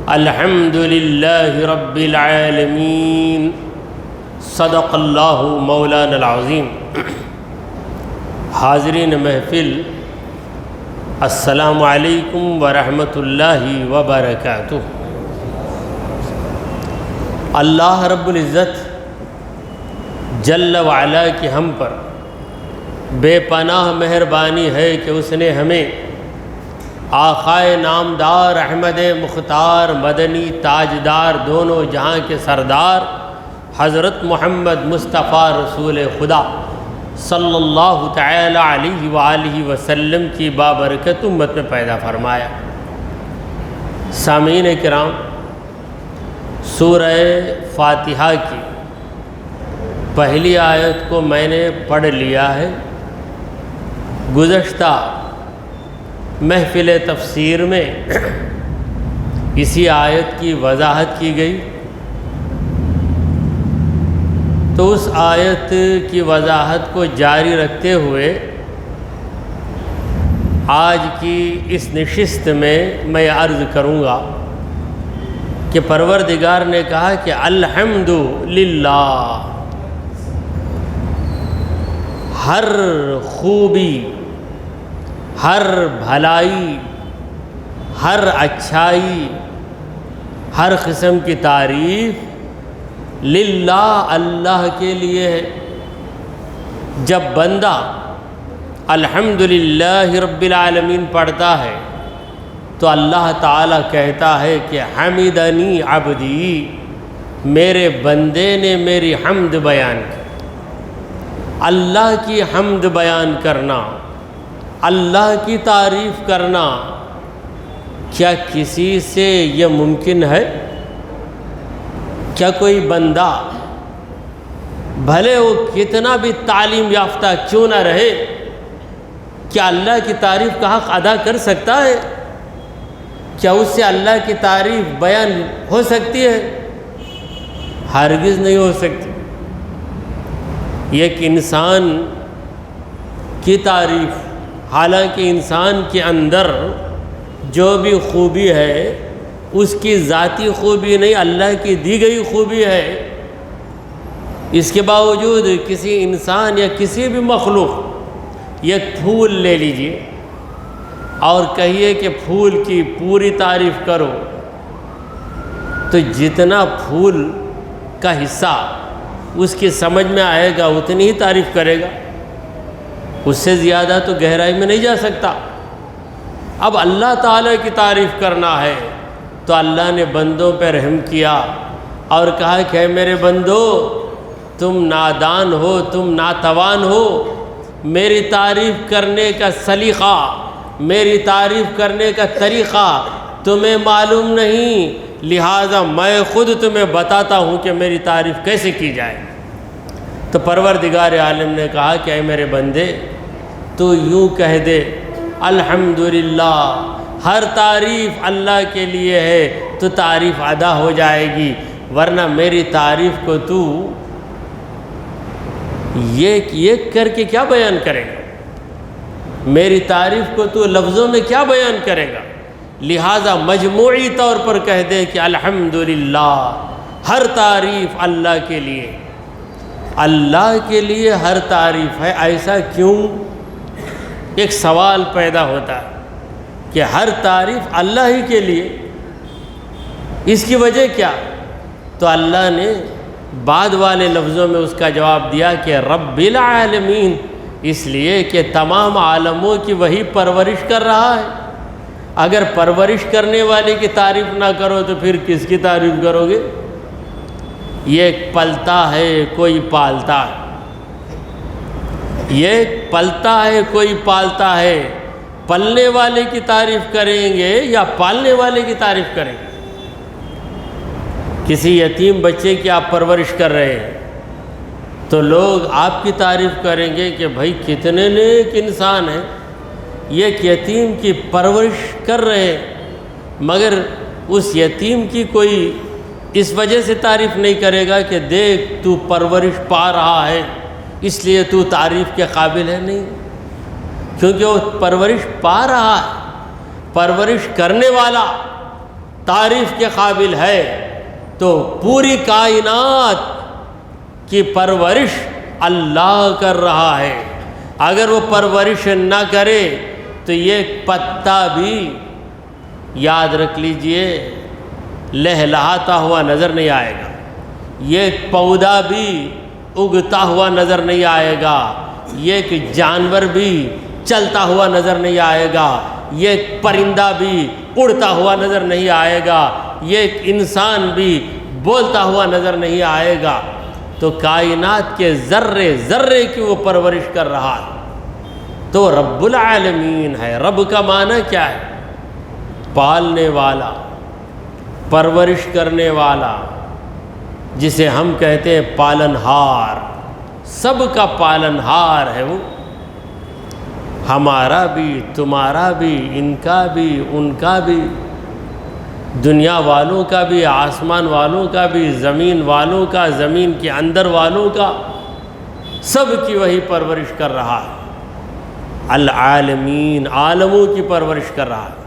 الحمد للہ رب العالمین صدق اللہ مولانا العظیم۔ حاضرین محفل، السلام علیکم ورحمۃ اللہ وبرکاتہ۔ اللہ رب العزت جل وعلا کی ہم پر بے پناہ مہربانی ہے کہ اس نے ہمیں آقائے نامدار احمد مختار مدنی تاجدار دونوں جہاں کے سردار حضرت محمد مصطفیٰ رسول خدا صلی اللہ تعالی علیہ وآلہ وسلم کی بابرکت امت میں پیدا فرمایا۔ سامعین کرام، سورہ فاتحہ کی پہلی آیت کو میں نے پڑھ لیا ہے۔ گزشتہ محفل تفسیر میں اسی آیت کی وضاحت کی گئی، تو اس آیت کی وضاحت کو جاری رکھتے ہوئے آج کی اس نشست میں عرض کروں گا کہ پروردگار نے کہا کہ الحمد للہ، ہر خوبی، ہر بھلائی، ہر اچھائی، ہر قسم کی تعریف للہ، اللہ کے لیے ہے۔ جب بندہ الحمدللہ رب العالمین پڑھتا ہے تو اللہ تعالیٰ کہتا ہے کہ حمدنی عبدی، میرے بندے نے میری حمد بیان کی۔ اللہ کی حمد بیان کرنا، اللہ کی تعریف کرنا، کیا کسی سے یہ ممکن ہے؟ کیا کوئی بندہ بھلے وہ کتنا بھی تعلیم یافتہ کیوں نہ رہے، کیا اللہ کی تعریف کا حق ادا کر سکتا ہے؟ کیا اس سے اللہ کی تعریف بیان ہو سکتی ہے؟ ہرگز نہیں ہو سکتی۔ ایک انسان کی تعریف، حالانکہ انسان کے اندر جو بھی خوبی ہے اس کی ذاتی خوبی نہیں، اللہ کی دی گئی خوبی ہے، اس کے باوجود کسی انسان یا کسی بھی مخلوق، ایک پھول لے لیجئے اور کہیے کہ پھول کی پوری تعریف کرو، تو جتنا پھول کا حصہ اس کی سمجھ میں آئے گا اتنی ہی تعریف کرے گا، اس سے زیادہ تو گہرائی میں نہیں جا سکتا۔ اب اللہ تعالیٰ کی تعریف کرنا ہے تو اللہ نے بندوں پہ رحم کیا اور کہا کہ اے میرے بندو، تم نادان ہو، تم ناتوان ہو، میری تعریف کرنے کا سلیقہ، میری تعریف کرنے کا طریقہ تمہیں معلوم نہیں، لہٰذا میں خود تمہیں بتاتا ہوں کہ میری تعریف کیسے کی جائے۔ تو پروردگار عالم نے کہا کہ اے میرے بندے، تو یوں کہہ دے الحمدللہ، ہر تعریف اللہ کے لیے ہے، تو تعریف ادا ہو جائے گی، ورنہ میری تعریف کو تو یہ کر کے کیا بیان کرے گا؟ میری تعریف کو تو لفظوں میں کیا بیان کرے گا؟ لہٰذا مجموعی طور پر کہہ دے کہ الحمدللہ، ہر تعریف اللہ کے لیے، اللہ کے لیے ہر تعریف ہے۔ ایسا کیوں؟ ایک سوال پیدا ہوتا ہے کہ ہر تعریف اللہ ہی کے لیے، اس کی وجہ کیا؟ تو اللہ نے بعد والے لفظوں میں اس کا جواب دیا کہ رب العالمین، اس لیے کہ تمام عالموں کی وہی پرورش کر رہا ہے۔ اگر پرورش کرنے والے کی تعریف نہ کرو تو پھر کس کی تعریف کرو گے؟ یہ پلتا ہے کوئی پالتا ہے، یہ پلتا ہے کوئی پالتا ہے، پلنے والے کی تعریف کریں گے یا پالنے والے کی تعریف کریں گے؟ کسی یتیم بچے کی آپ پرورش کر رہے ہیں تو لوگ آپ کی تعریف کریں گے کہ بھائی کتنے نیک انسان ہیں، یہ یتیم کی پرورش کر رہے ہیں، مگر اس یتیم کی کوئی اس وجہ سے تعریف نہیں کرے گا کہ دیکھ تو پرورش پا رہا ہے اس لیے تو تعریف کے قابل ہے، نہیں، کیونکہ وہ پرورش پا رہا ہے، پرورش کرنے والا تعریف کے قابل ہے، تو پوری کائنات کی پرورش اللہ کر رہا ہے۔ اگر وہ پرورش نہ کرے تو یہ پتا بھی یاد رکھ لیجئے لہلہاتا ہوا نظر نہیں آئے گا، یہ پودا بھی اگتا ہوا نظر نہیں آئے گا، یہ ایک جانور بھی چلتا ہوا نظر نہیں آئے گا، یہ ایک پرندہ بھی اڑتا ہوا نظر نہیں آئے گا، یہ ایک انسان بھی بولتا ہوا نظر نہیں آئے گا۔ تو کائنات کے ذرے ذرے کی وہ پرورش کر رہا ہے، تو رب العالمین ہے۔ رب کا معنی کیا ہے؟ پالنے والا، پرورش کرنے والا، جسے ہم کہتے ہیں پالنہار، سب کا پالنہار ہے وہ، ہمارا بھی، تمہارا بھی، ان کا بھی، ان کا بھی، دنیا والوں کا بھی، آسمان والوں کا بھی، زمین والوں کا، زمین کے اندر والوں کا، سب کی وہی پرورش کر رہا ہے۔ العالمین، عالموں کی پرورش کر رہا ہے۔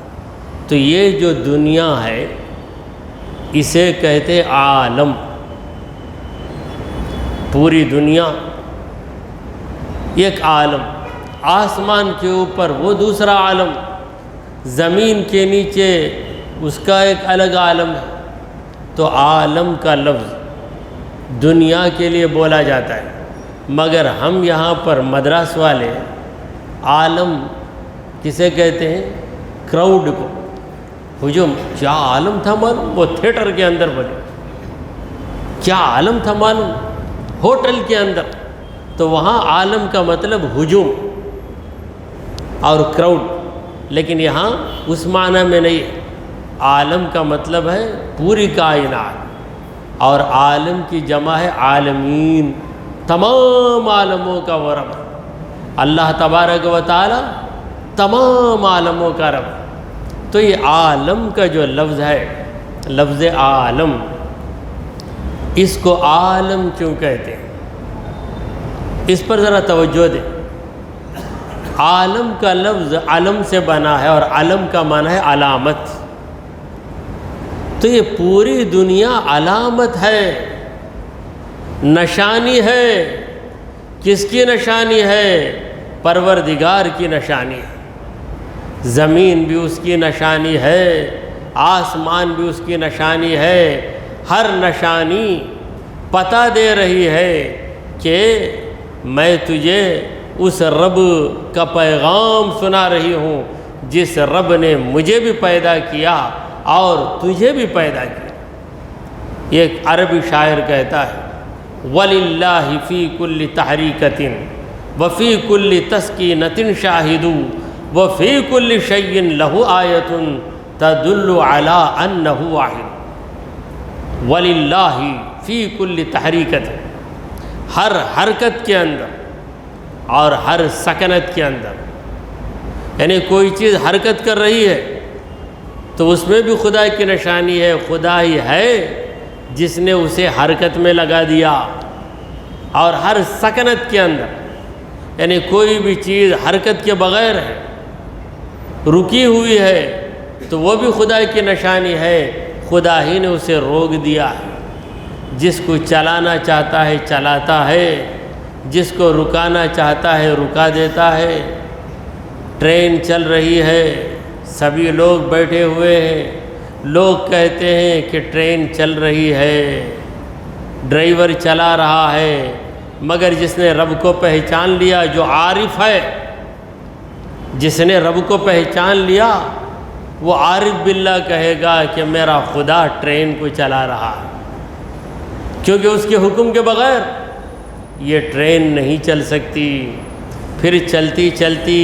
تو یہ جو دنیا ہے اسے کہتے عالم، پوری دنیا ایک عالم، آسمان کے اوپر وہ دوسرا عالم، زمین کے نیچے اس کا ایک الگ عالم ہے۔ تو عالم کا لفظ دنیا کے لیے بولا جاتا ہے، مگر ہم یہاں پر مدراس والے عالم کسے کہتے ہیں؟ کراؤڈ کو۔ ہجوم کیا عالم تھا معلوم؟ وہ تھیٹر کے اندر بولے کیا عالم تھا معلوم؟ ہوٹل کے اندر۔ تو وہاں عالم کا مطلب ہجوم اور کراؤڈ، لیکن یہاں اس معنی میں نہیں ہے۔ عالم کا مطلب ہے پوری کائنات، اور عالم کی جمع ہے عالمین، تمام عالموں کا وہ رب ہے۔ اللہ تبارک و تعالی تمام عالموں کا رب ہے۔ تو یہ عالم کا جو لفظ ہے، لفظ عالم، اس کو عالم کیوں کہتے ہیں؟ اس پر ذرا توجہ دیں۔ عالم کا لفظ علم سے بنا ہے، اور علم کا معنی ہے علامت۔ تو یہ پوری دنیا علامت ہے، نشانی ہے۔ کس کی نشانی ہے؟ پروردگار کی نشانی ہے۔ زمین بھی اس کی نشانی ہے، آسمان بھی اس کی نشانی ہے۔ ہر نشانی پتہ دے رہی ہے کہ میں تجھے اس رب کا پیغام سنا رہی ہوں جس رب نے مجھے بھی پیدا کیا اور تجھے بھی پیدا کیا۔ ایک عربی شاعر کہتا ہے وَلِلَّهِ فِي كُلِّ تَحْرِيكَةٍ وَفِي كُلِّ تَسْكِينَةٍ شَاهِدٌ وَفِي كُلِّ شَيْءٍ لَهُ آيَةٌ تَدُلُّ عَلَىٰ أَنَّهُ وَاحِدٌ۔ وَلِلَّهِ فِي كُلِّ تَحْرِيكَةٍ، ہر حرکت کے اندر اور ہر سکنت کے اندر، یعنی کوئی چیز حرکت کر رہی ہے تو اس میں بھی خدا کی نشانی ہے۔ خدا ہی ہے جس نے اسے حرکت میں لگا دیا، اور ہر سکنت کے اندر، یعنی کوئی بھی چیز حرکت کے بغیر ہے، رکی ہوئی ہے، تو وہ بھی خدا کی نشانی ہے۔ خدا ہی نے اسے روک دیا ہے۔ جس کو چلانا چاہتا ہے چلاتا ہے، جس کو رکانا چاہتا ہے رکا دیتا ہے۔ ٹرین چل رہی ہے، سبھی لوگ بیٹھے ہوئے ہیں، لوگ کہتے ہیں کہ ٹرین چل رہی ہے، ڈرائیور چلا رہا ہے، مگر جس نے رب کو پہچان لیا، جو عارف ہے، جس نے رب کو پہچان لیا، وہ عارف باللہ کہے گا کہ میرا خدا ٹرین کو چلا رہا ہے، کیونکہ اس کے حکم کے بغیر یہ ٹرین نہیں چل سکتی۔ پھر چلتی چلتی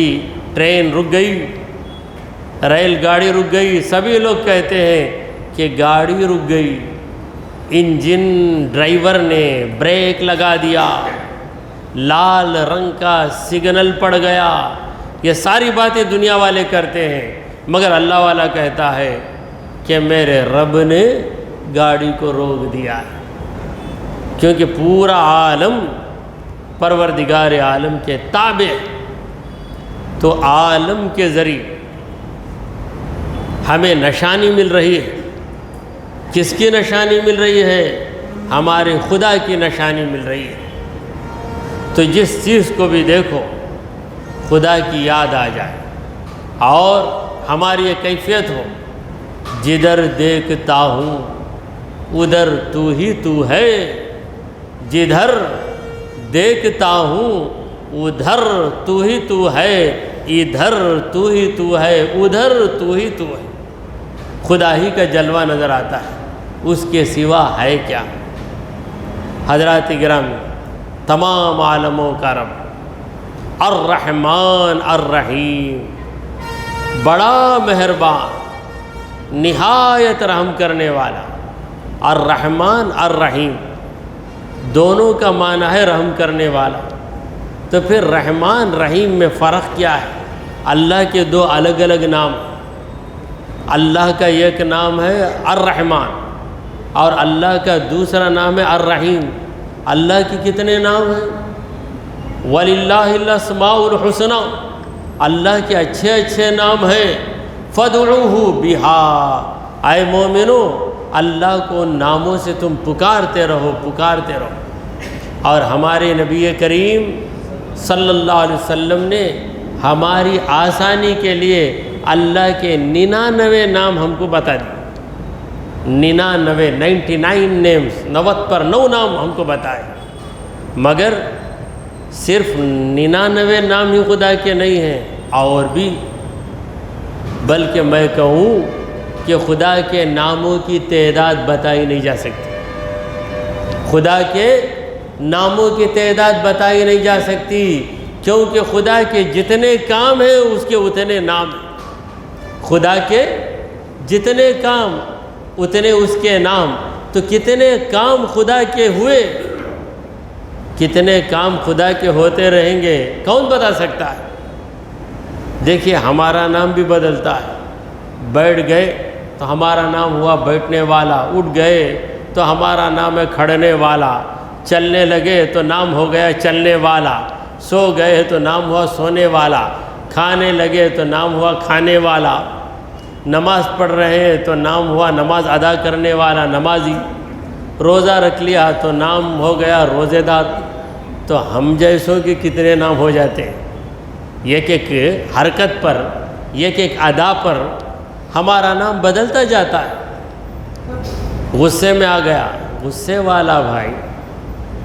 ٹرین رک گئی، ریل گاڑی رک گئی، سبھی لوگ کہتے ہیں کہ گاڑی رک گئی، انجن ڈرائیور نے بریک لگا دیا، لال رنگ کا سگنل پڑ گیا۔ یہ ساری باتیں دنیا والے کرتے ہیں، مگر اللہ والا کہتا ہے کہ میرے رب نے گاڑی کو روک دیا ہے، کیونکہ پورا عالم پروردگار عالم کے تابع ہے۔ تو عالم کے ذریعے ہمیں نشانی مل رہی ہے کس کی نشانی مل رہی ہے؟ ہمارے خدا کی نشانی مل رہی ہے۔ تو جس چیز کو بھی دیکھو خدا کی یاد آ جائے، اور ہماری یہ کیفیت ہو، جدھر دیکھتا ہوں ادھر تو ہی تو ہے، جدھر دیکھتا ہوں ادھر تو ہی تو ہے، ادھر تو ہی تو ہے، ادھر تو ہی تو ہے۔ خدا ہی کا جلوہ نظر آتا ہے، اس کے سوا ہے کیا؟ حضرات گرامی، تمام عالموں کا رب الرحمن الرحیم، بڑا مہربان، نہایت رحم کرنے والا، الرحمن الرحیم دونوں کا معنی ہے رحم کرنے والا۔ تو پھر رحمان رحیم میں فرق کیا ہے؟ اللہ کے دو الگ الگ نام، اللہ کا ایک نام ہے الرحمن اور اللہ کا دوسرا نام ہے الرحیم۔ اللہ کی کتنے نام ہیں؟ وَلِلَّهِ الْأَسْمَاءُ الْحُسْنَى، اللہ کے اچھے اچھے نام ہیں، فَادْعُوهُ بِهَا، اے مومنو اللہ کو ناموں سے تم پکارتے رہو، پکارتے رہو۔ اور ہمارے نبی کریم صلی اللہ علیہ وسلم نے ہماری آسانی کے لیے اللہ کے 99 نام ہم کو بتا دیے، 99 نیمز، 90 پر 9 نام ہم کو بتائے، مگر صرف 99 نام ہی خدا کے نہیں ہیں، اور بھی، بلکہ میں کہوں کہ خدا کے ناموں کی تعداد بتائی نہیں جا سکتی، خدا کے ناموں کی تعداد بتائی نہیں جا سکتی، کیونکہ خدا کے جتنے کام ہیں اس کے اتنے نام ہیں، خدا کے جتنے کام اتنے اس کے نام۔ تو کتنے کام خدا کے ہوئے، کتنے کام خدا کے ہوتے رہیں گے، کون بتا سکتا ہے؟ دیکھیے ہمارا نام بھی بدلتا ہے، بیٹھ گئے تو ہمارا نام ہوا بیٹھنے والا، اٹھ گئے تو ہمارا نام ہے کھڑنے والا، چلنے لگے تو نام ہو گیا چلنے والا، سو گئے تو نام ہوا سونے والا، کھانے لگے تو نام ہوا کھانے والا، نماز پڑھ رہے ہیں تو نام ہوا نماز ادا کرنے والا، نمازی، روزہ رکھ لیا تو نام ہو گیا روزے دار۔ تو ہم جیسوں کے کتنے نام ہو جاتے ہیں، ایک ایک حرکت پر، ایک ایک ادا پر ہمارا نام بدلتا جاتا ہے۔ غصے میں آ گیا، غصے والا بھائی،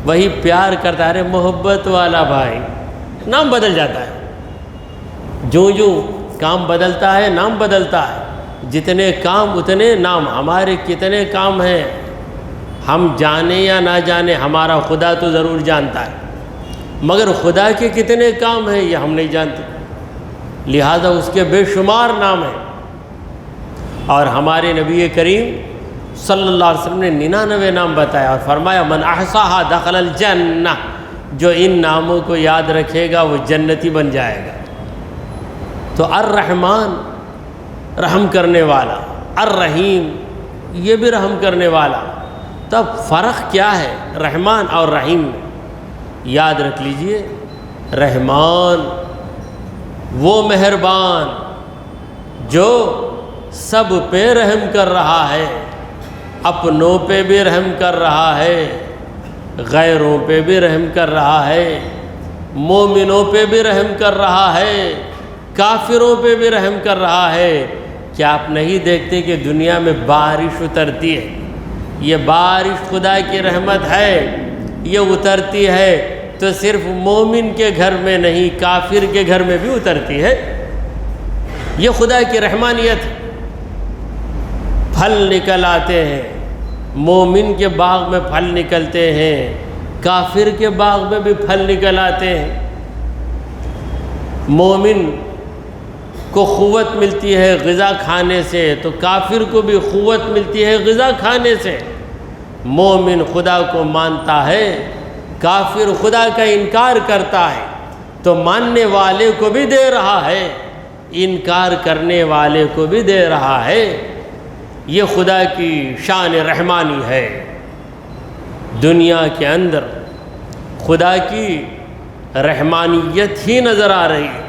وہی پیار کرتا ہے محبت والا بھائی، نام بدل جاتا ہے، جو کام بدلتا ہے نام بدلتا ہے، جتنے کام اتنے نام۔ ہمارے کتنے کام ہیں، ہم جانے یا نہ جانے، ہمارا خدا تو ضرور جانتا ہے، مگر خدا کے کتنے کام ہیں یہ ہم نہیں جانتے، لہذا اس کے بے شمار نام ہیں۔ اور ہمارے نبی کریم صلی اللہ علیہ وسلم نے 99 نام بتایا اور فرمایا من احصاها دخل الجنہ، جو ان ناموں کو یاد رکھے گا وہ جنتی بن جائے گا۔ تو الرحمن رحم کرنے والا، الرحیم یہ بھی رحم کرنے والا۔ تب فرق کیا ہے رحمان اور رحیم میں؟ یاد رکھ لیجئے، رحمان وہ مہربان جو سب پہ رحم کر رہا ہے، اپنوں پہ بھی رحم کر رہا ہے، غیروں پہ بھی رحم کر رہا ہے، مومنوں پہ بھی رحم کر رہا ہے، کافروں پہ بھی رحم کر رہا ہے۔ کیا آپ نہیں دیکھتے کہ دنیا میں بارش اترتی ہے؟ یہ بارش خدا کی رحمت ہے، یہ اترتی ہے تو صرف مومن کے گھر میں نہیں، کافر کے گھر میں بھی اترتی ہے، یہ خدا کی رحمانیت ہے۔ پھل نکل آتے ہیں، مومن کے باغ میں پھل نکلتے ہیں، کافر کے باغ میں بھی پھل نکل آتے ہیں۔ مومن کو قوت ملتی ہے غذا کھانے سے تو کافر کو بھی قوت ملتی ہے غذا کھانے سے۔ مومن خدا کو مانتا ہے، کافر خدا کا انکار کرتا ہے تو ماننے والے کو بھی دے رہا ہے، انکار کرنے والے کو بھی دے رہا ہے۔ یہ خدا کی شان رحمانی ہے۔ دنیا کے اندر خدا کی رحمانیت ہی نظر آ رہی ہے،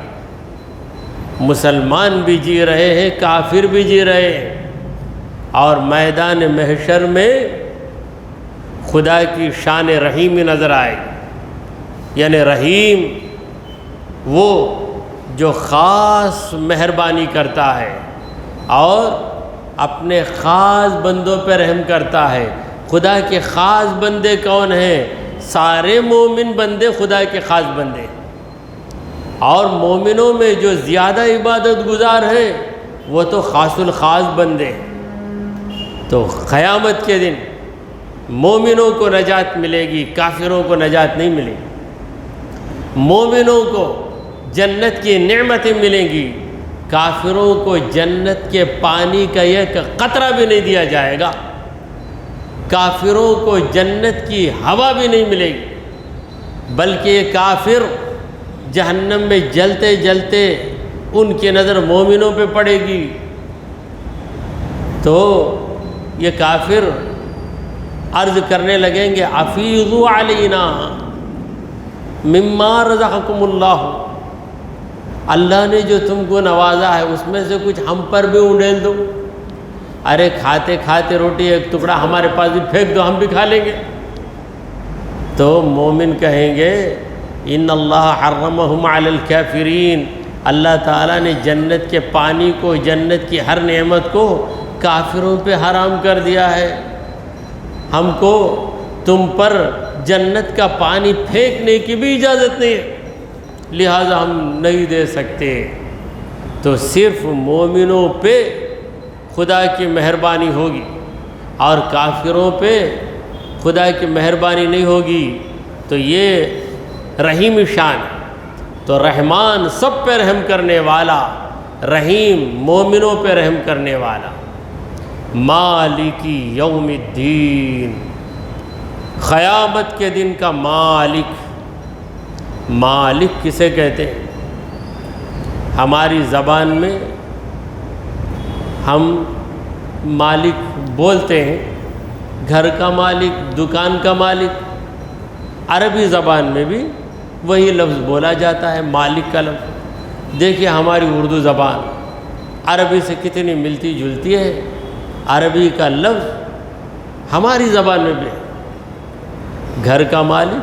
مسلمان بھی جی رہے ہیں، کافر بھی جی رہے ہیں، اور میدان محشر میں خدا کی شان رحیمی نظر آئے گی. یعنی رحیم وہ جو خاص مہربانی کرتا ہے اور اپنے خاص بندوں پہ رحم کرتا ہے. خدا کے خاص بندے کون ہیں؟ سارے مومن بندے خدا کے خاص بندے، اور مومنوں میں جو زیادہ عبادت گزار ہیں وہ تو خاص الخاص بندے. تو قیامت کے دن مومنوں کو نجات ملے گی، کافروں کو نجات نہیں ملے گی. مومنوں کو جنت کی نعمتیں ملیں گی، کافروں کو جنت کے پانی کا ایک قطرہ بھی نہیں دیا جائے گا. کافروں کو جنت کی ہوا بھی نہیں ملے گی، بلکہ یہ کافر جہنم میں جلتے جلتے ان کی نظر مومنوں پہ پڑے گی. تو یہ کافر عرض کرنے لگیں گے افیضوا علینا مما رزقکم اللہ، اللہ نے جو تم کو نوازا ہے اس میں سے کچھ ہم پر بھی اونڈیل دو. ارے کھاتے کھاتے روٹی ایک ٹکڑا ہمارے پاس بھی پھینک دو، ہم بھی کھا لیں گے. تو مومن کہیں گے ان اللہ حرمہم علی الکافرین، اللہ تعالیٰ نے جنت کے پانی کو، جنت کی ہر نعمت کو کافروں پہ حرام کر دیا ہے. ہم کو تم پر جنت کا پانی پھینکنے کی بھی اجازت نہیں ہے، لہٰذا ہم نہیں دے سکتے. تو صرف مومنوں پہ خدا کی مہربانی ہوگی اور کافروں پہ خدا کی مہربانی نہیں ہوگی. تو یہ رحیم شان. تو رحمان سب پہ رحم کرنے والا، رحیم مومنوں پہ رحم کرنے والا. مالک یوم الدین، قیامت کے دن کا مالک. مالک کسے کہتے ہیں؟ ہماری زبان میں ہم مالک بولتے ہیں، گھر کا مالک، دکان کا مالک. عربی زبان میں بھی وہی لفظ بولا جاتا ہے، مالک کا لفظ. دیکھیے ہماری اردو زبان عربی سے کتنی ملتی جلتی ہے. عربی کا لفظ ہماری زبان میں بھی ہے. گھر کا مالک،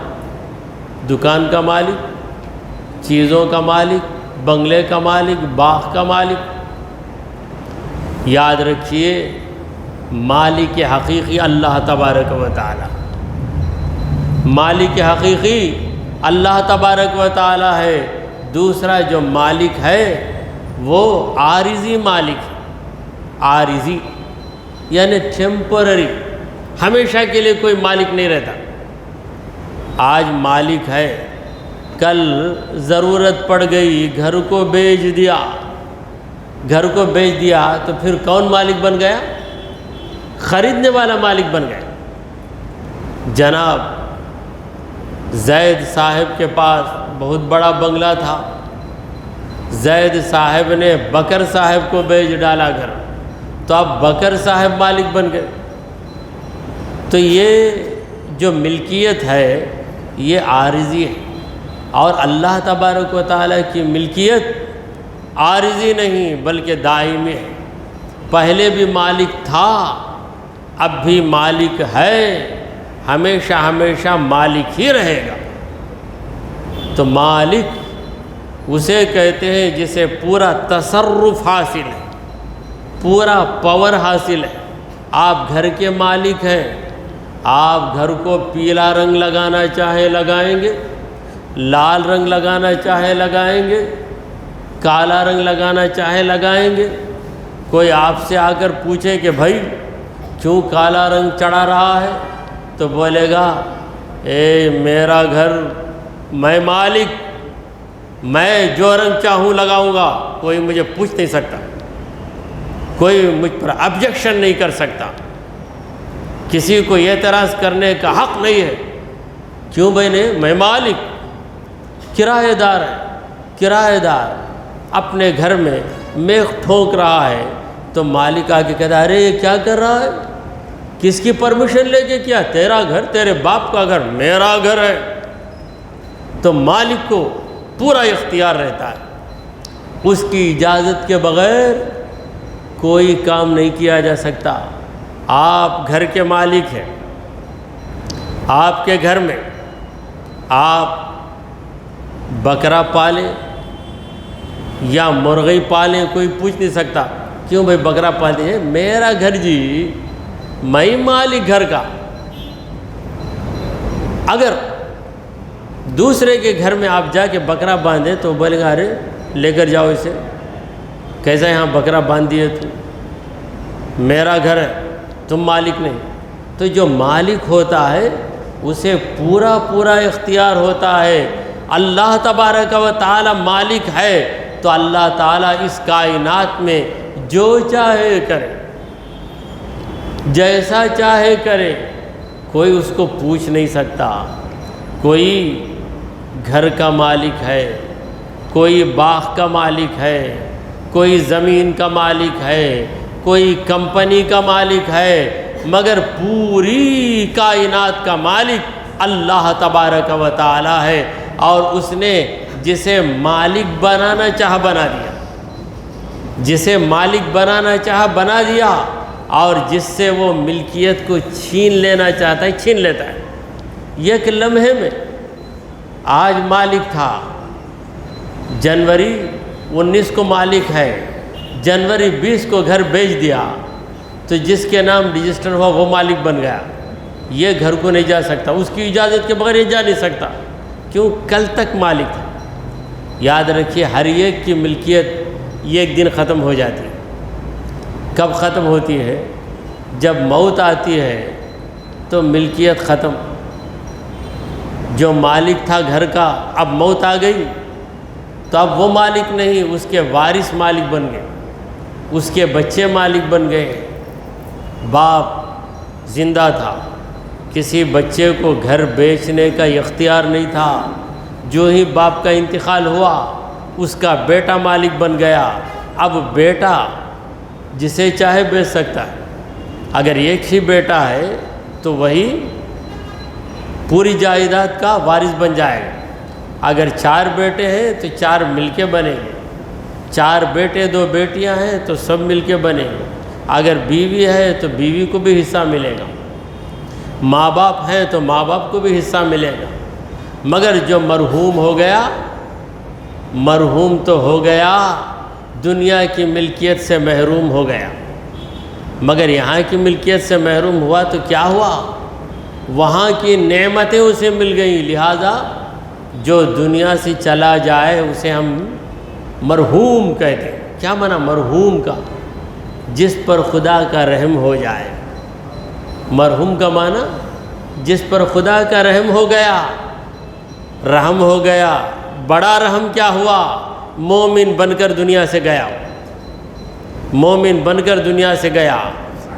دکان کا مالک، چیزوں کا مالک، بنگلے کا مالک، باغ کا مالک. یاد رکھیے مالک حقیقی اللہ تبارک و تعالی، مالک حقیقی اللہ تبارک و تعالی ہے. دوسرا جو مالک ہے وہ عارضی مالک ہے. عارضی یعنی ٹیمپرری، ہمیشہ کے لیے کوئی مالک نہیں رہتا. آج مالک ہے، کل ضرورت پڑ گئی، گھر کو بیچ دیا. گھر کو بیچ دیا تو پھر کون مالک بن گیا؟ خریدنے والا مالک بن گیا. جناب زید صاحب کے پاس بہت بڑا بنگلہ تھا. زید صاحب نے بکر صاحب کو بیچ ڈالا گھر، تو اب بکر صاحب مالک بن گئے. تو یہ جو ملکیت ہے یہ عارضی ہے، اور اللہ تبارک و تعالیٰ کی ملکیت عارضی نہیں بلکہ دائمی ہے. پہلے بھی مالک تھا، اب بھی مالک ہے، ہمیشہ ہمیشہ مالک ہی رہے گا. تو مالک اسے کہتے ہیں جسے پورا تصرف حاصل ہے، پورا پاور حاصل ہے. آپ گھر کے مالک ہیں، آپ گھر کو پیلا رنگ لگانا چاہے لگائیں گے، لال رنگ لگانا چاہے لگائیں گے، کالا رنگ لگانا چاہے لگائیں گے. کوئی آپ سے آ کر پوچھے کہ بھائی کیوں کالا رنگ چڑھا رہا ہے، تو بولے گا اے میرا گھر، میں مالک، میں جو رنگ چاہوں لگاؤں گا، کوئی مجھے پوچھ نہیں سکتا، کوئی مجھ پر آبجیکشن نہیں کر سکتا، کسی کو اعتراض کرنے کا حق نہیں ہے. کیوں بہنے؟ میں مالک. کرایہ دار ہے، کرایہ دار اپنے گھر میں میخ ٹھونک رہا ہے تو مالک آ کے کہتا ہے ارے یہ کیا کر رہا ہے، کس کی پرمیشن لے کے کیا؟ تیرا گھر، تیرے باپ کا گھر، میرا گھر ہے. تو مالک کو پورا اختیار رہتا ہے، اس کی اجازت کے بغیر کوئی کام نہیں کیا جا سکتا. آپ گھر کے مالک ہیں، آپ کے گھر میں آپ بکرا پالیں یا مرغی پالیں، کوئی پوچھ نہیں سکتا کیوں بھائی بکرا پالتے ہیں، میرا گھر جی، میں مالک گھر کا۔ اگر دوسرے کے گھر میں آپ جا کے بکرا باندھیں تو بولے گا ارے لے کر جاؤ اسے، کیسا یہاں بکرا باندھ دیے تو، میرا گھر ہے تم مالک نہیں۔ تو جو مالک ہوتا ہے اسے پورا پورا اختیار ہوتا ہے۔ اللہ تبارک و تعالی مالک ہے تو اللہ تعالیٰ اس کائنات میں جو چاہے کرے، جیسا چاہے کرے، کوئی اس کو پوچھ نہیں سکتا۔ کوئی گھر کا مالک ہے، کوئی باغ کا مالک ہے، کوئی زمین کا مالک ہے، کوئی کمپنی کا مالک ہے، مگر پوری کائنات کا مالک اللہ تبارک و تعالی ہے، اور اس نے جسے مالک بنانا چاہا بنا دیا، جسے مالک بنانا چاہا بنا دیا، اور جس سے وہ ملکیت کو چھین لینا چاہتا ہے چھین لیتا ہے۔ ایک لمحے میں آج مالک تھا، جنوری 19 کو مالک ہے، جنوری 20 کو گھر بیچ دیا تو جس کے نام رجسٹر ہوا وہ مالک بن گیا۔ یہ گھر کو نہیں جا سکتا، اس کی اجازت کے بغیر یہ جا نہیں سکتا، کیوں؟ کل تک مالک تھا۔ یاد رکھیے ہر ایک کی ملکیت ایک دن ختم ہو جاتی ہے۔ کب ختم ہوتی ہے؟ جب موت آتی ہے تو ملکیت ختم۔ جو مالک تھا گھر کا اب موت آ گئی تو اب وہ مالک نہیں، اس کے وارث مالک بن گئے، اس کے بچے مالک بن گئے۔ باپ زندہ تھا، کسی بچے کو گھر بیچنے کا اختیار نہیں تھا، جو ہی باپ کا انتقال ہوا اس کا بیٹا مالک بن گیا۔ اب بیٹا جسے چاہے بیچ سکتا ہے، اگر ایک ہی بیٹا ہے تو وہی پوری جائیداد کا وارث بن جائے گا۔ اگر 4 بیٹے ہیں تو 4 مل کے بنیں گے، 4 بیٹے 2 بیٹیاں ہیں تو سب مل کے بنیں گے۔ اگر بیوی ہے تو بیوی کو بھی حصہ ملے گا، ماں باپ ہیں تو ماں باپ کو بھی حصہ ملے گا۔ مگر جو مرحوم ہو گیا، مرحوم تو ہو گیا، دنیا کی ملکیت سے محروم ہو گیا، مگر یہاں کی ملکیت سے محروم ہوا تو کیا ہوا؟ وہاں کی نعمتیں اسے مل گئیں، لہذا جو دنیا سے چلا جائے اسے ہم مرحوم کہتے ہیں۔ کیا معنی مرحوم کا؟ جس پر خدا کا رحم ہو جائے۔ مرحوم کا معنی جس پر خدا کا رحم ہو گیا، رحم ہو گیا۔ بڑا رحم کیا ہوا؟ مومن بن کر دنیا سے گیا، مومن بن کر دنیا سے گیا،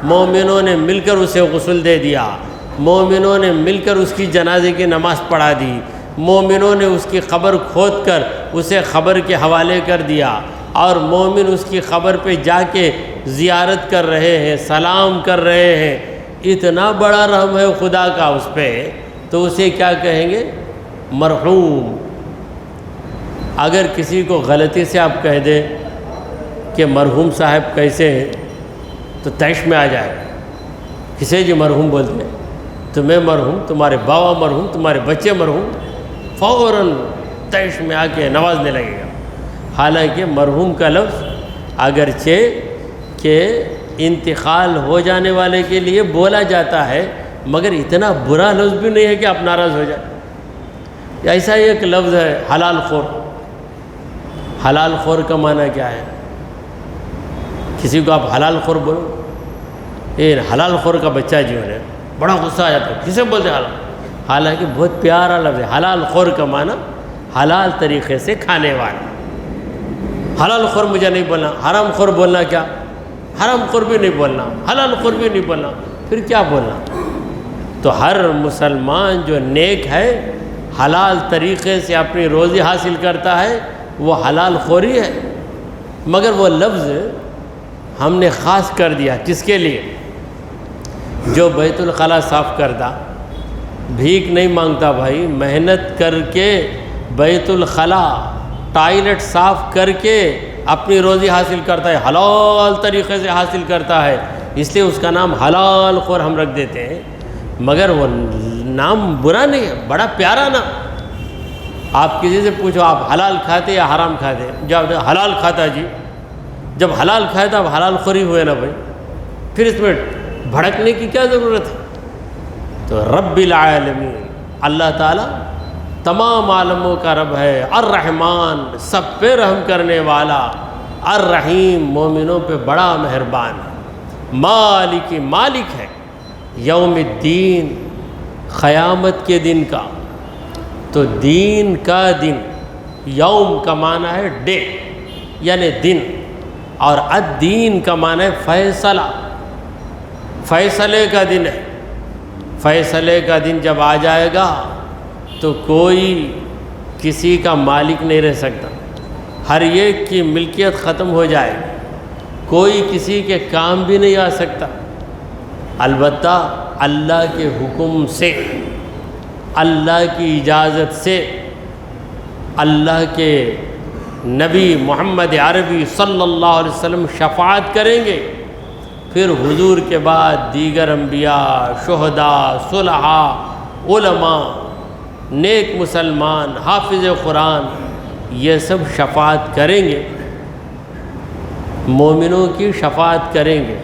مومنوں نے مل کر اسے غسل دے دیا، مومنوں نے مل کر اس کی جنازے کی نماز پڑھا دی، مومنوں نے اس کی قبر کھود کر اسے قبر کے حوالے کر دیا، اور مومن اس کی قبر پہ جا کے زیارت کر رہے ہیں، سلام کر رہے ہیں۔ اتنا بڑا رحم ہے خدا کا اس پہ، تو اسے کیا کہیں گے؟ مرحوم۔ اگر کسی کو غلطی سے آپ کہہ دیں کہ مرحوم صاحب کیسے ہیں تو تیش میں آ جائے، کسے جی مرحوم بولتے ہیں، تمہیں مرحوم، تمہارے بابا مرحوم، تمہارے بچے مرحوم، فوراً تیش میں آ کے نوازنے لگے گا۔ حالانکہ مرحوم کا لفظ اگرچہ کہ انتقال ہو جانے والے کے لیے بولا جاتا ہے، مگر اتنا برا لفظ بھی نہیں ہے کہ آپ ناراض ہو جائیں۔ ایسا ایک لفظ ہے حلال خور۔ حلال خور کا معنی کیا ہے؟ کسی کو آپ حلال خور بولو، یہ حلال خور کا بچہ جو ہے بڑا غصہ آ جاتا ہے، کسے بولتے ہیں حلال؟ حالانکہ بہت پیارا لفظ ہے۔ حلال خور کا معنی حلال طریقے سے کھانے والا۔ حلال خور مجھے نہیں بولنا، حرام خور بولنا کیا؟ حرام خور بھی نہیں بولنا، حلال خور بھی نہیں بولنا، پھر کیا بولنا؟ تو ہر مسلمان جو نیک ہے، حلال طریقے سے اپنی روزی حاصل کرتا ہے، وہ حلال خوری ہے۔ مگر وہ لفظ ہم نے خاص کر دیا کس کے لیے؟ جو بیت الخلا صاف کرتا، بھیک نہیں مانگتا بھائی، محنت کر کے بیت الخلا ٹائلٹ صاف کر کے اپنی روزی حاصل کرتا ہے، حلال طریقے سے حاصل کرتا ہے، اس لیے اس کا نام حلال خور ہم رکھ دیتے ہیں، مگر وہ نام برا نہیں ہے، بڑا پیارا نام۔ آپ کسی سے پوچھو آپ حلال کھاتے یا حرام کھاتے، جب حلال کھاتا جی، جب حلال کھایا تو اب حلال خوری ہوئے نا بھائی، پھر اس میں بھڑکنے کی کیا ضرورت ہے؟ تو رب العالمین اللہ تعالیٰ تمام عالموں کا رب ہے، الرحمن سب پہ رحم کرنے والا، الرحیم مومنوں پہ بڑا مہربان ہے، مالک مالک ہے، یوم الدین قیامت کے دن کا۔ تو دین کا دن، یوم کا معنی ہے ڈے یعنی دن، اور الدین کا معنی ہے فیصلہ، فیصلے کا دن ہے۔ فیصلے کا دن جب آ جائے گا تو کوئی کسی کا مالک نہیں رہ سکتا، ہر ایک کی ملکیت ختم ہو جائے گی، کوئی کسی کے کام بھی نہیں آ سکتا، البتہ اللہ کے حکم سے، اللہ کی اجازت سے، اللہ کے نبی محمد عربی صلی اللہ علیہ وسلم شفاعت کریں گے، پھر حضور کے بعد دیگر انبیاء، شہداء، صلحاء، علماء، نیک مسلمان، حافظ قرآن، یہ سب شفاعت کریں گے، مومنوں کی شفاعت کریں گے،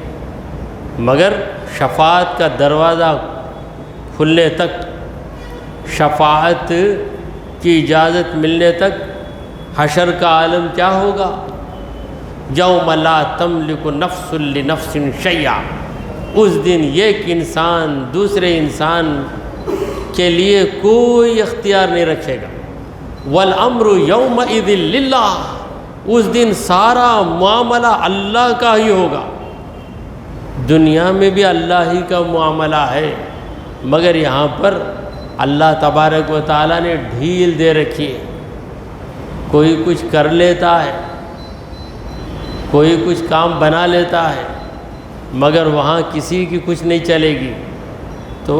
مگر شفاعت کا دروازہ کھلنے تک، شفاعت کی اجازت ملنے تک حشر کا عالم کیا ہوگا؟ یوم لا تملک نفس لنفس شیئا، اس دن ایک انسان دوسرے انسان کے لیے کوئی اختیار نہیں رکھے گا، والامر یومئذ للہ، اس دن سارا معاملہ اللہ کا ہی ہوگا۔ دنیا میں بھی اللہ ہی کا معاملہ ہے، مگر یہاں پر اللہ تبارک و تعالیٰ نے ڈھیل دے رکھی ہے، کوئی کچھ کر لیتا ہے، کوئی کچھ کام بنا لیتا ہے، مگر وہاں کسی کی کچھ نہیں چلے گی۔ تو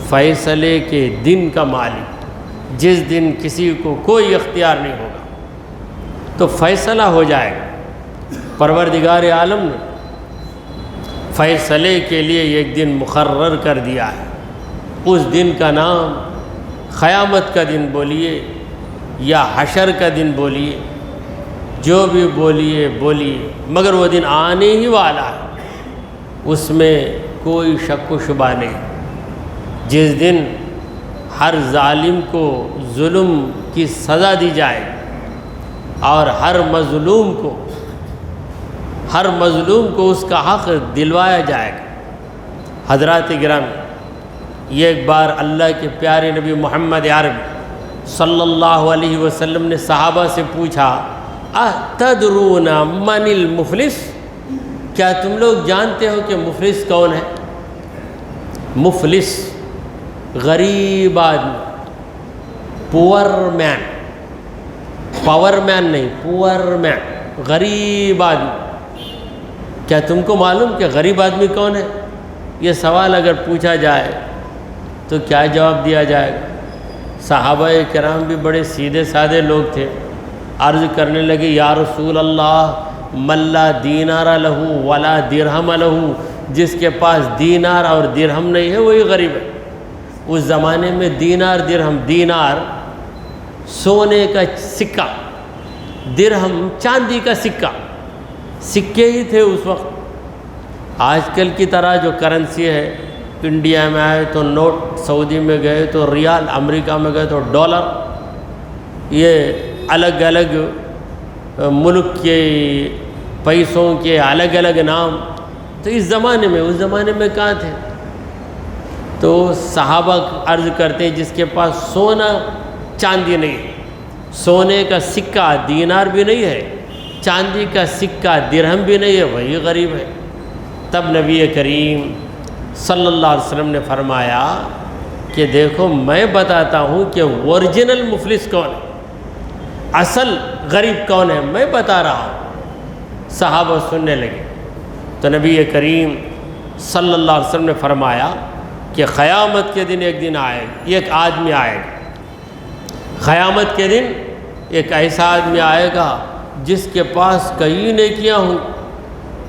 فیصلے کے دن کا مالک، جس دن کسی کو کوئی اختیار نہیں ہوگا، تو فیصلہ ہو جائے گا۔ پروردگار عالم نے فیصلے کے لیے ایک دن مقرر کر دیا ہے، اس دن کا نام قیامت کا دن بولیے یا حشر کا دن بولیے، جو بھی بولیے بولیے، مگر وہ دن آنے ہی والا ہے، اس میں کوئی شک و شبہ نہیں۔ جس دن ہر ظالم کو ظلم کی سزا دی جائے اور ہر مظلوم کو اس کا حق دلوایا جائے گا۔ حضرات گرامی، یہ ایک بار اللہ کے پیارے نبی محمد عربی صلی اللہ علیہ وسلم نے صحابہ سے پوچھا، اتدرون من المفلس، کیا تم لوگ جانتے ہو کہ مفلس کون ہے؟ مفلس غریب آدمی، پور مین، پاور مین نہیں، پور مین، غریب آدمی۔ کیا تم کو معلوم کہ غریب آدمی کون ہے؟ یہ سوال اگر پوچھا جائے تو کیا جواب دیا جائے گا؟ صحابہ کرام بھی بڑے سیدھے سادے لوگ تھے، عرض کرنے لگے، یا رسول اللہ، من لا دینار لہو ولا درہم لہو، جس کے پاس دینار اور درہم نہیں ہے وہی غریب ہے۔ اس زمانے میں دینار درہم، دینار سونے کا سکہ، درہم چاندی کا سکہ، سکے ہی تھے اس وقت۔ آج کل کی طرح جو کرنسی ہے، انڈیا میں آئے تو نوٹ، سعودی میں گئے تو ریال، امریکہ میں گئے تو ڈالر، یہ الگ الگ ملک کے پیسوں کے الگ الگ نام۔ تو اس زمانے میں کہاں تھے؟ تو صحابہ عرض کرتے ہیں، جس کے پاس سونا چاندی نہیں ہے، سونے کا سکہ دینار بھی نہیں ہے، چاندی کا سکہ درہم بھی نہیں ہے، وہی غریب ہے۔ تب نبی کریم صلی اللہ علیہ وسلم نے فرمایا کہ دیکھو، میں بتاتا ہوں کہ اوریجنل مفلس کون ہے، اصل غریب کون ہے، میں بتا رہا ہوں۔ صحابہ سننے لگے تو نبی کریم صلی اللہ علیہ وسلم نے فرمایا کہ قیامت کے دن ایک دن آئے گا، ایک آدمی آئے گا، قیامت کے دن ایک ایسا آدمی آئے گا جس کے پاس کئی نیکیاں ہوں،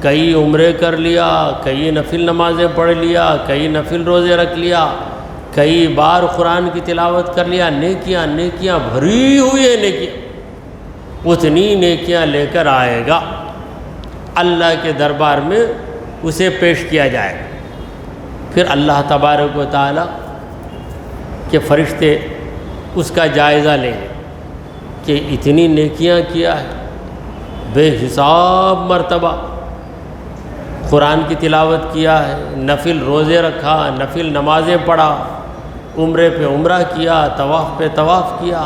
کئی عمرے کر لیا، کئی نفل نمازیں پڑھ لیا، کئی نفل روزے رکھ لیا، کئی بار قرآن کی تلاوت کر لیا، نیکیاں نیکیاں بھری ہوئی ہے نیکیاں، اتنی نیکیاں لے کر آئے گا، اللہ کے دربار میں اسے پیش کیا جائے گا۔ پھر اللہ تبارک و تعالیٰ کے فرشتے اس کا جائزہ لیں گے کہ اتنی نیکیاں کیا ہے، بے حساب مرتبہ قرآن کی تلاوت کیا ہے، نفل روزے رکھا، نفل نمازیں پڑھا، عمرے پہ عمرہ کیا، طواف پہ طواف کیا،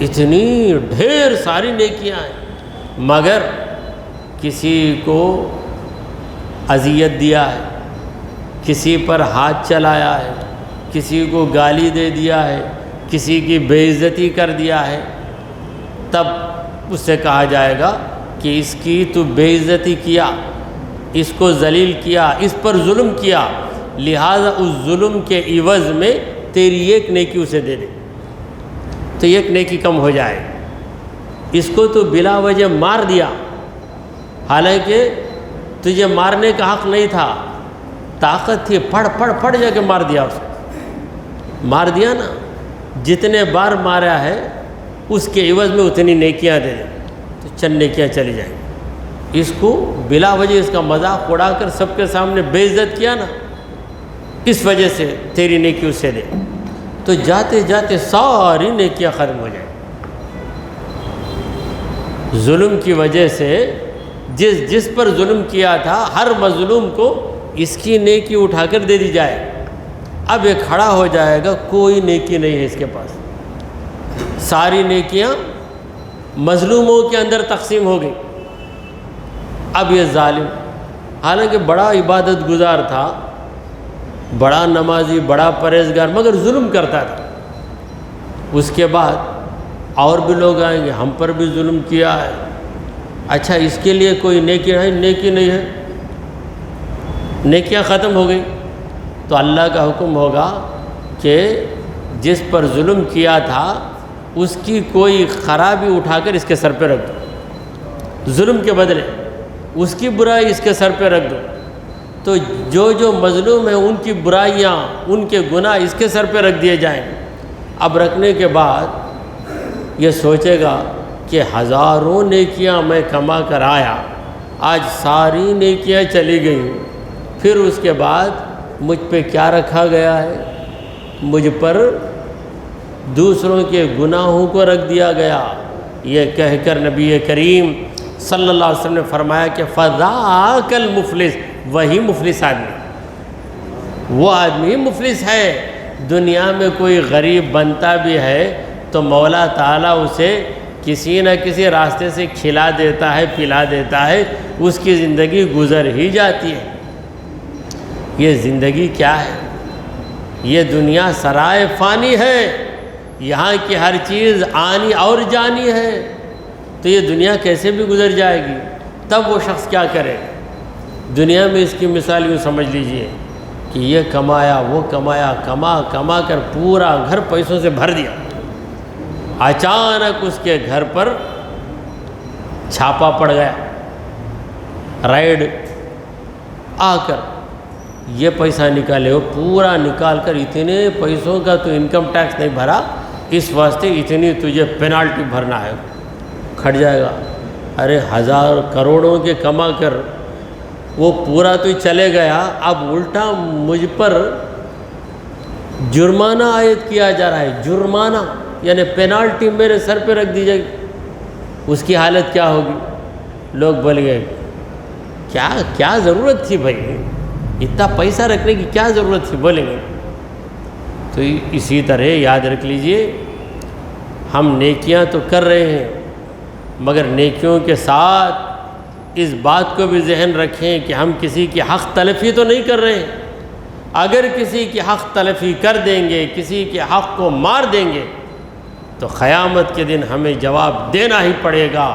اتنی ڈھیر ساری نیکیاں ہیں، مگر کسی کو اذیت دیا ہے، کسی پر ہاتھ چلایا ہے، کسی کو گالی دے دیا ہے، کسی کی بے عزتی کر دیا ہے، تب اس سے کہا جائے گا کہ اس کی تو بے عزتی کیا، اس کو ذلیل کیا، اس پر ظلم کیا، لہٰذا اس ظلم کے عوض میں تیری ایک نیکی اسے دے دے، تو ایک نیکی کم ہو جائے۔ اس کو تو بلا وجہ مار دیا، حالانکہ تجھے مارنے کا حق نہیں تھا، طاقت تھی، پڑ جا کے مار دیا، اسے مار دیا نا، جتنے بار مارا ہے اس کے عوض میں اتنی نیکیاں دے دیں، تو چند نیکیاں چلی جائیں۔ اس کو بلا وجہ اس کا مذاق اڑا کر سب کے سامنے بے عزت کیا نا، اس وجہ سے تیری نیکی اسے دے، تو جاتے جاتے ساری نیکیاں ختم ہو جائیں۔ ظلم کی وجہ سے جس پر ظلم کیا تھا، ہر مظلوم کو اس کی نیکی اٹھا کر دے دی جائے، اب یہ کھڑا ہو جائے گا، کوئی نیکی نہیں ہے اس کے پاس، ساری نیکیاں مظلوموں کے اندر تقسیم ہو گئی۔ اب یہ ظالم حالانکہ بڑا عبادت گزار تھا، بڑا نمازی، بڑا پرہیزگار، مگر ظلم کرتا تھا، اس کے بعد اور بھی لوگ آئیں گے، ہم پر بھی ظلم کیا ہے، اچھا اس کے لیے کوئی نیکی نہیں ہے، نیکیاں ختم ہو گئی، تو اللہ کا حکم ہوگا کہ جس پر ظلم کیا تھا اس کی کوئی خرابی اٹھا کر اس کے سر پہ رکھ دو، ظلم کے بدلے اس کی برائی اس کے سر پہ رکھ دو، تو جو مظلوم ہیں ان کی برائیاں، ان کے گناہ اس کے سر پہ رکھ دیے جائیں۔ اب رکھنے کے بعد یہ سوچے گا کہ ہزاروں نیکیاں میں کما کر آیا، آج ساری نیکیاں چلی گئیں، پھر اس کے بعد مجھ پہ کیا رکھا گیا ہے؟ مجھ پر دوسروں کے گناہوں کو رکھ دیا گیا۔ یہ کہہ کر نبی کریم صلی اللہ علیہ وسلم نے فرمایا کہ فذاک المفلس، وہی مفلس آدمی، وہ آدمی مفلس ہے۔ دنیا میں کوئی غریب بنتا بھی ہے تو مولا تعالیٰ اسے کسی نہ کسی راستے سے کھلا دیتا ہے، پلا دیتا ہے، اس کی زندگی گزر ہی جاتی ہے۔ یہ زندگی کیا ہے؟ یہ دنیا سرائے فانی ہے، یہاں کی ہر چیز آنی اور جانی ہے، تو یہ دنیا کیسے بھی گزر جائے گی۔ تب وہ شخص کیا کرے؟ دنیا میں اس کی مثال یوں سمجھ لیجئے کہ یہ کمایا، وہ کمایا، کما کر پورا گھر پیسوں سے بھر دیا، اچانک اس کے گھر پر چھاپا پڑ گیا، رائڈ آ کر یہ پیسہ نکالے ہو، پورا نکال کر اتنے پیسوں کا تو انکم ٹیکس نہیں بھرا، اس واسطے اتنی تجھے پینالٹی بھرنا ہے۔ کھٹ جائے گا، ارے ہزار کروڑوں کے کما کر وہ پورا تو چلے گیا، اب الٹا مجھ پر جرمانہ عائد کیا جا رہا ہے، جرمانہ یعنی پینالٹی میرے سر پہ رکھ دی جائے گی، اس کی حالت کیا ہوگی؟ لوگ بولیں گے کیا ضرورت تھی بھائی، اتنا پیسہ رکھنے کی کیا ضرورت تھی، بولیں گے۔ تو اسی طرح یاد رکھ لیجئے، ہم نیکیاں تو کر رہے ہیں، مگر نیکیوں کے ساتھ اس بات کو بھی ذہن رکھیں کہ ہم کسی کی حق تلفی تو نہیں کر رہے ہیں۔ اگر کسی کی حق تلفی کر دیں گے، کسی کے حق کو مار دیں گے، تو قیامت کے دن ہمیں جواب دینا ہی پڑے گا۔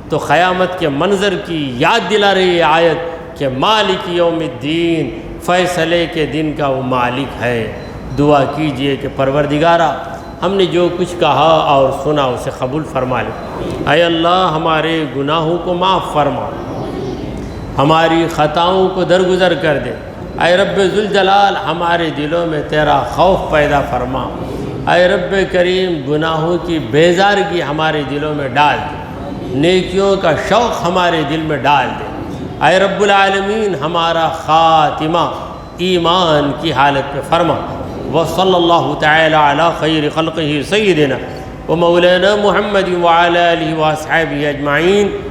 تو قیامت کے منظر کی یاد دلا رہی ہے آیت کہ مالک یوم الدین، فیصلے کے دن کا وہ مالک ہے۔ دعا کیجئے کہ پروردگارا، ہم نے جو کچھ کہا اور سنا اسے قبول فرما لے۔ اے اللہ، ہمارے گناہوں کو معاف فرما، ہماری خطاؤں کو درگزر کر دے۔ اے رب ذوالجلال ہمارے دلوں میں تیرا خوف پیدا فرما۔ اے رب کریم گناہوں کی بیزارگی ہمارے دلوں میں ڈال دے، نیکیوں کا شوق ہمارے دل میں ڈال دے۔ اے رب العالمین ہمارا خاتمہ ایمان کی حالت پہ فرما۔ وصلی اللہ تعالی علی خیر خلقہ سیدنا و مولانا محمد وعلی آلہ واصحابہ اجمعین۔